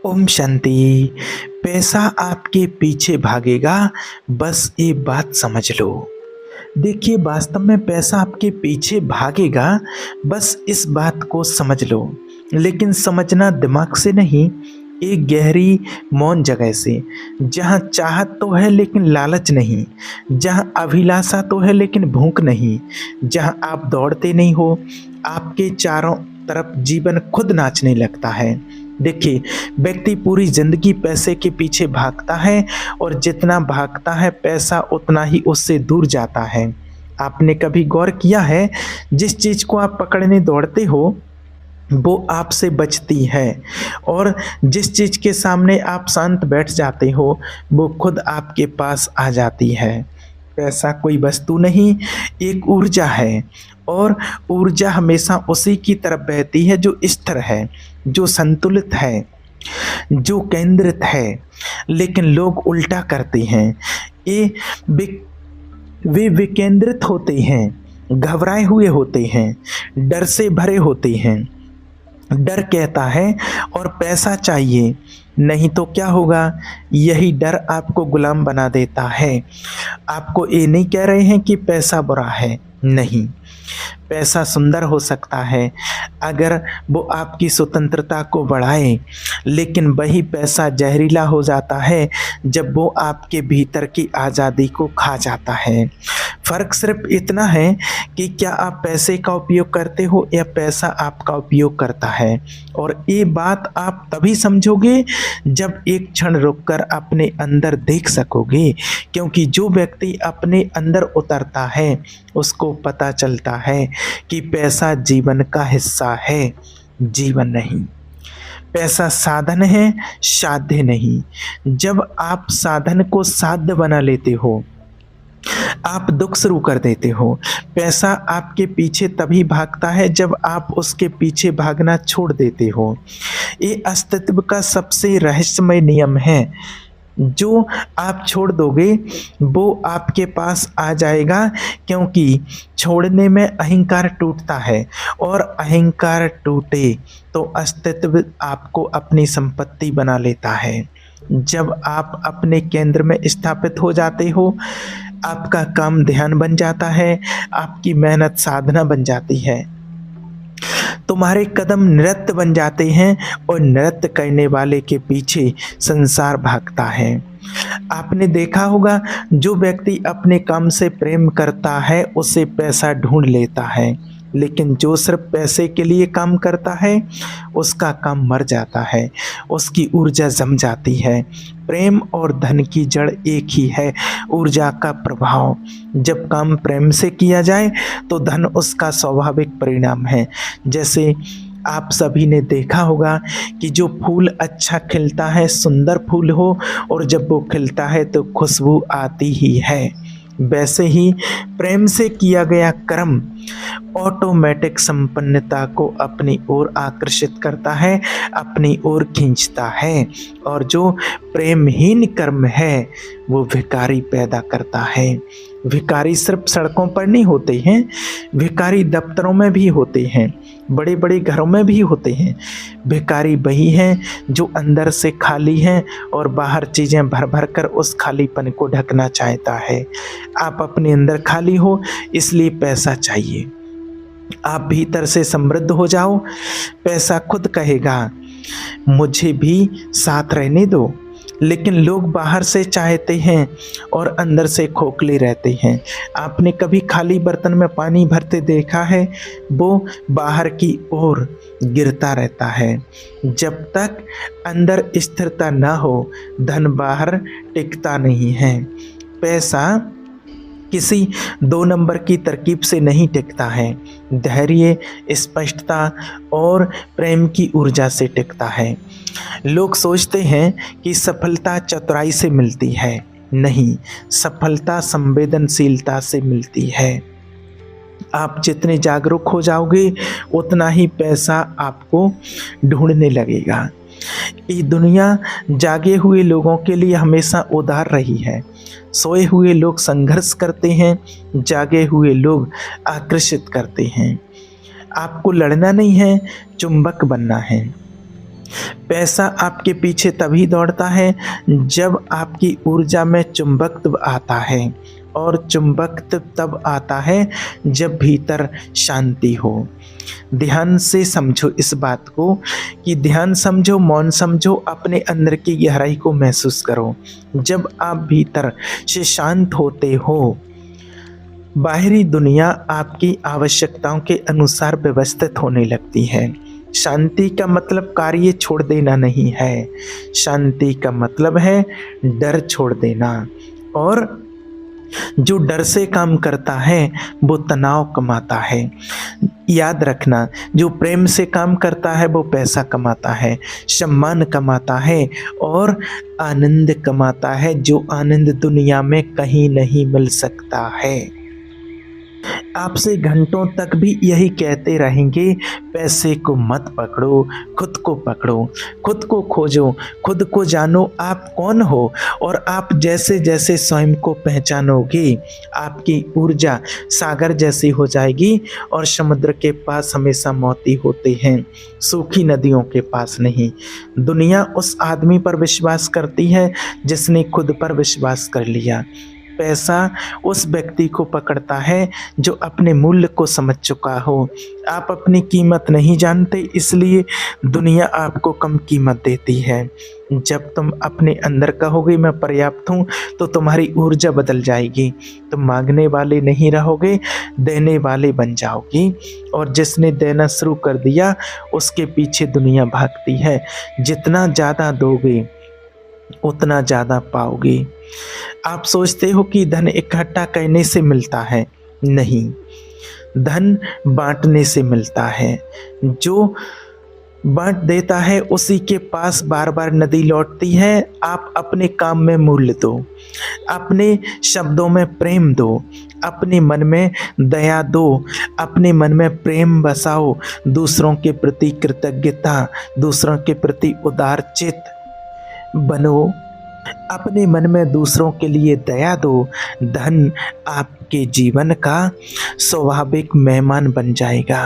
ओम शांति। पैसा आपके पीछे भागेगा, बस ये बात समझ लो। देखिए, वास्तव में पैसा आपके पीछे भागेगा, बस इस बात को समझ लो। लेकिन समझना दिमाग से नहीं, एक गहरी मौन जगह से, जहाँ चाहत तो है लेकिन लालच नहीं, जहाँ अभिलाषा तो है लेकिन भूख नहीं, जहाँ आप दौड़ते नहीं हो, आपके चारों तरफ जीवन खुद नाचने लगता है। देखिए, व्यक्ति पूरी जिंदगी पैसे के पीछे भागता है और जितना भागता है पैसा उतना ही उससे दूर जाता है। आपने कभी गौर किया है, जिस चीज को आप पकड़ने दौड़ते हो वो आपसे बचती है, और जिस चीज के सामने आप शांत बैठ जाते हो वो खुद आपके पास आ जाती है। पैसा कोई वस्तु नहीं, एक ऊर्जा है, और ऊर्जा हमेशा उसी की तरफ बहती है जो स्थिर है, जो संतुलित है, जो केंद्रित है। लेकिन लोग उल्टा करते हैं। ये विक- वे विकेंद्रित होते हैं, घबराए हुए होते हैं, डर से भरे होते हैं। डर कहता है और पैसा चाहिए, नहीं तो क्या होगा। यही डर आपको गुलाम बना देता है। आपको ये नहीं कह रहे हैं कि पैसा बुरा है, नहीं। पैसा सुंदर हो सकता है अगर वो आपकी स्वतंत्रता को बढ़ाए, लेकिन वही पैसा जहरीला हो जाता है जब वो आपके भीतर की आज़ादी को खा जाता है। फ़र्क सिर्फ इतना है कि क्या आप पैसे का उपयोग करते हो या पैसा आपका उपयोग करता है। और ये बात आप तभी समझोगे जब एक क्षण रुककर अपने अंदर देख सकोगे, क्योंकि जो व्यक्ति अपने अंदर उतरता है उसको पता चलता है कि पैसा जीवन का हिस्सा है, जीवन नहीं। पैसा साधन है, साध्य नहीं। जब आप साधन को साध्य बना लेते हो, आप दुख शुरू कर देते हो। पैसा आपके पीछे तभी भागता है जब आप उसके पीछे भागना छोड़ देते हो। ये अस्तित्व का सबसे रहस्यमय नियम है। जो आप छोड़ दोगे वो आपके पास आ जाएगा, क्योंकि छोड़ने में अहंकार टूटता है, और अहंकार टूटे तो अस्तित्व आपको अपनी संपत्ति बना लेता है। जब आप अपने केंद्र में स्थापित हो जाते हो, आपका काम ध्यान बन जाता है, आपकी मेहनत साधना बन जाती है, तुम्हारे कदम नृत्य बन जाते हैं, और नृत्य करने वाले के पीछे संसार भागता है। आपने देखा होगा, जो व्यक्ति अपने काम से प्रेम करता है उसे पैसा ढूंढ लेता है, लेकिन जो सिर्फ पैसे के लिए काम करता है उसका काम मर जाता है, उसकी ऊर्जा जम जाती है। प्रेम और धन की जड़ एक ही है, ऊर्जा का प्रभाव। जब काम प्रेम से किया जाए तो धन उसका स्वाभाविक परिणाम है। जैसे आप सभी ने देखा होगा कि जो फूल अच्छा खिलता है, सुंदर फूल हो, और जब वो खिलता है तो खुशबू आती ही है। वैसे ही प्रेम से किया गया कर्म ऑटोमेटिक संपन्नता को अपनी ओर आकर्षित करता है, अपनी ओर खींचता है। और जो प्रेमहीन कर्म है वो भिखारी पैदा करता है। भिखारी सिर्फ सड़कों पर नहीं होते हैं, भिखारी दफ्तरों में भी होते हैं, बड़े बड़े घरों में भी होते हैं। भिखारी वही हैं जो अंदर से खाली हैं और बाहर चीज़ें भर भर कर उस खालीपन को ढकना चाहता है। आप अपने अंदर खाली हो, इसलिए पैसा चाहिए। आप भीतर से समृद्ध हो जाओ, पैसा खुद कहेगा मुझे भी साथ रहने दो। लेकिन लोग बाहर से चाहते हैं और अंदर से खोखले रहते हैं। आपने कभी खाली बर्तन में पानी भरते देखा है? वो बाहर की ओर गिरता रहता है। जब तक अंदर स्थिरता ना हो, धन बाहर टिकता नहीं है। पैसा किसी दो नंबर की तरकीब से नहीं टिकता है, धैर्य, स्पष्टता और प्रेम की ऊर्जा से टिकता है। लोग सोचते हैं कि सफलता चतुराई से मिलती है, नहीं, सफलता संवेदनशीलता से मिलती है। आप जितने जागरूक हो जाओगे उतना ही पैसा आपको ढूंढने लगेगा। ये दुनिया जागे हुए लोगों के लिए हमेशा उदार रही है। सोए हुए लोग संघर्ष करते हैं, जागे हुए लोग आकर्षित करते हैं। आपको लड़ना नहीं है, चुंबक बनना है। पैसा आपके पीछे तभी दौड़ता है जब आपकी ऊर्जा में चुंबकत्व आता है, और चुंबकत्व तब आता है जब भीतर शांति हो। ध्यान से समझो इस बात को, कि ध्यान समझो, मौन समझो, अपने अंदर की गहराई को महसूस करो। जब आप भीतर से शांत होते हो, बाहरी दुनिया आपकी आवश्यकताओं के अनुसार व्यवस्थित होने लगती है। शांति का मतलब कार्य छोड़ देना नहीं है, शांति का मतलब है डर छोड़ देना। और जो डर से काम करता है वो तनाव कमाता है। याद रखना, जो प्रेम से काम करता है वो पैसा कमाता है, सम्मान कमाता है और आनंद कमाता है, जो आनंद दुनिया में कहीं नहीं मिल सकता है। आपसे घंटों तक भी यही कहते रहेंगे, पैसे को मत पकड़ो, खुद को पकड़ो, खुद को खोजो, खुद को जानो आप कौन हो। और आप जैसे जैसे स्वयं को पहचानोगे, आपकी ऊर्जा सागर जैसी हो जाएगी। और समुद्र के पास हमेशा मोती होते हैं, सूखी नदियों के पास नहीं। दुनिया उस आदमी पर विश्वास करती है जिसने खुद पर विश्वास कर लिया। पैसा उस व्यक्ति को पकड़ता है जो अपने मूल्य को समझ चुका हो। आप अपनी कीमत नहीं जानते, इसलिए दुनिया आपको कम कीमत देती है। जब तुम अपने अंदर कहोगे मैं पर्याप्त हूँ, तो तुम्हारी ऊर्जा बदल जाएगी। तुम मांगने वाले नहीं रहोगे, देने वाले बन जाओगी। और जिसने देना शुरू कर दिया उसके पीछे दुनिया भागती है। जितना ज़्यादा दोगे उतना ज़्यादा पाओगे। आप सोचते हो कि धन इकट्ठा करने से मिलता है, नहीं, धन बांटने से मिलता है। जो बांट देता है उसी के पास बार बार नदी लौटती है। आप अपने काम में मूल्य दो, अपने शब्दों में प्रेम दो, अपने मन में दया दो, अपने मन में प्रेम बसाओ, दूसरों के प्रति कृतज्ञता, दूसरों के प्रति उदारचित बनो, अपने मन में दूसरों के लिए दया दो। धन आपके जीवन का स्वाभाविक मेहमान बन जाएगा।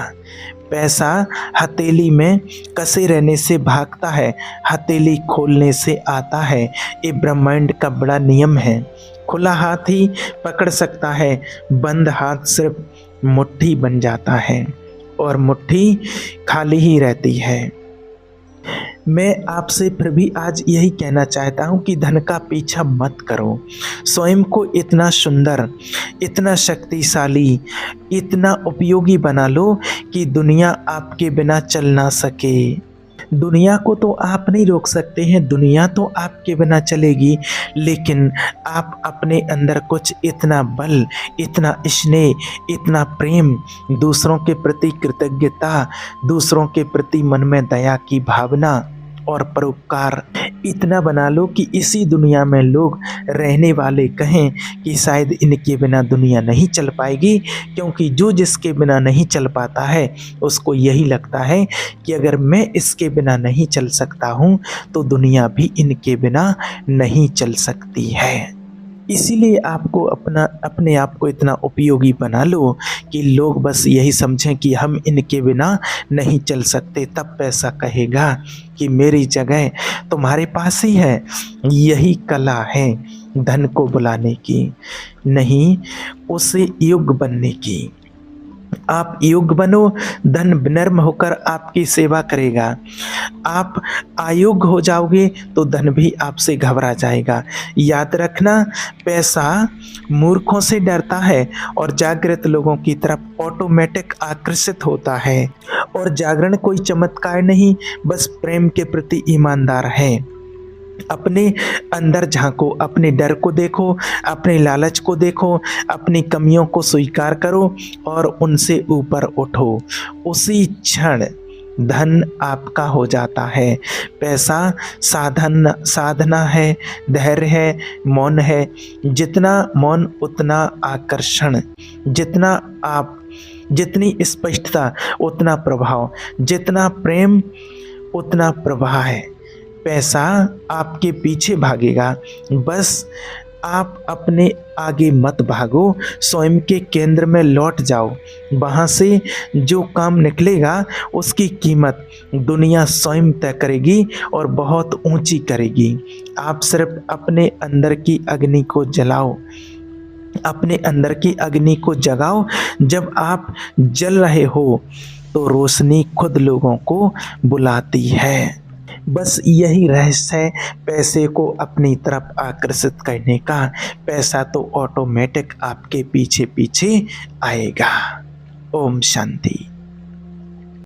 पैसा हथेली में कसे रहने से भागता है, हथेली खोलने से आता है। ये ब्रह्मांड का बड़ा नियम है। खुला हाथ ही पकड़ सकता है, बंद हाथ सिर्फ मुट्ठी बन जाता है और मुट्ठी खाली ही रहती है। मैं आपसे फिर भी आज यही कहना चाहता हूँ कि धन का पीछा मत करो। स्वयं को इतना सुंदर, इतना शक्तिशाली, इतना उपयोगी बना लो कि दुनिया आपके बिना चल ना सके। दुनिया को तो आप नहीं रोक सकते हैं, दुनिया तो आपके बिना चलेगी, लेकिन आप अपने अंदर कुछ इतना बल, इतना स्नेह, इतना प्रेम, दूसरों के प्रति कृतज्ञता, दूसरों के प्रति मन में दया की भावना और परोपकार इतना बना लो कि इसी दुनिया में लोग रहने वाले कहें कि शायद इनके बिना दुनिया नहीं चल पाएगी। क्योंकि जो जिसके बिना नहीं चल पाता है उसको यही लगता है कि अगर मैं इसके बिना नहीं चल सकता हूँ तो दुनिया भी इनके बिना नहीं चल सकती है। इसीलिए आपको अपने आप को इतना उपयोगी बना लो कि लोग बस यही समझें कि हम इनके बिना नहीं चल सकते। तब पैसा कहेगा कि मेरी जगह तुम्हारे पास ही है। यही कला है धन को बुलाने की, नहीं उसे योग्य बनने की। आप योग्य बनो, धन विनम्र होकर आपकी सेवा करेगा। आप अयोग्य हो जाओगे तो धन भी आपसे घबरा जाएगा। याद रखना, पैसा मूर्खों से डरता है और जागृत लोगों की तरफ ऑटोमेटिक आकर्षित होता है। और जागरण कोई चमत्कार नहीं, बस प्रेम के प्रति ईमानदार है। अपने अंदर झांको, अपने डर को देखो, अपने लालच को देखो, अपनी कमियों को स्वीकार करो और उनसे ऊपर उठो। उसी क्षण धन आपका हो जाता है। पैसा साधना है, धैर्य है, मौन है। जितना मौन उतना आकर्षण, जितनी स्पष्टता उतना प्रभाव, जितना प्रेम उतना प्रवाह है। पैसा आपके पीछे भागेगा, बस आप अपने आगे मत भागो, स्वयं के केंद्र में लौट जाओ। वहाँ से जो काम निकलेगा उसकी कीमत दुनिया स्वयं तय करेगी और बहुत ऊंची करेगी। आप सिर्फ अपने अंदर की अग्नि को जलाओ, अपने अंदर की अग्नि को जगाओ। जब आप जल रहे हो तो रोशनी खुद लोगों को बुलाती है। बस यही रहस्य है पैसे को अपनी तरफ आकर्षित करने का। पैसा तो ऑटोमेटिक आपके पीछे पीछे आएगा। ओम शांति।